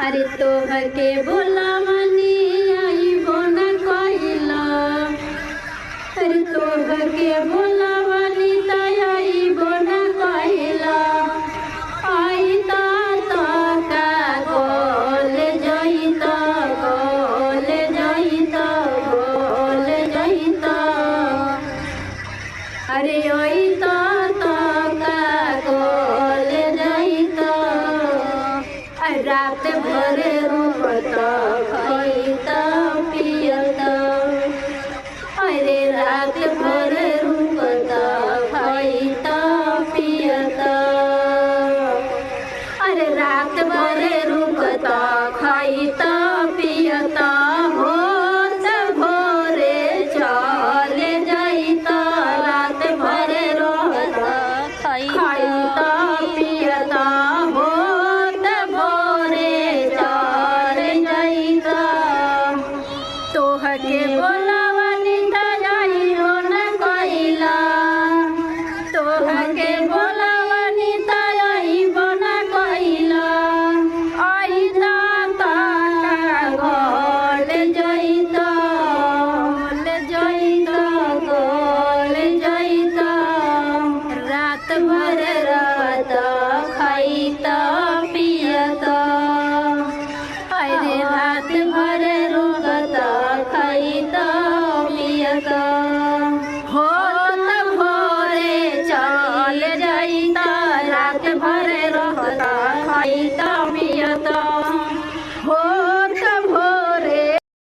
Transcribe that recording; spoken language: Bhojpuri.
अरे तोहके बोलावनी आइबो न कइला। अरे तोहके बोलावनी त आइबो न कइला। आइता त का गोल जइता, गोल जइता, गोल जइता। अरे आइता त का गोल जइता। रात भर रुकता खइता पियता। अरे रात भर रुकता खइता पियता। अरे रात भर रुकता खइता पियता। होत भोरे चले जाइता। रात भर रहता खइता पियता। तोहके बोलावनी त आइबो न कइला। तोहके बोलावनी त आइबो न कइला। आइता त का गोल जइता, गोल जइता, गोल जइता। रात भर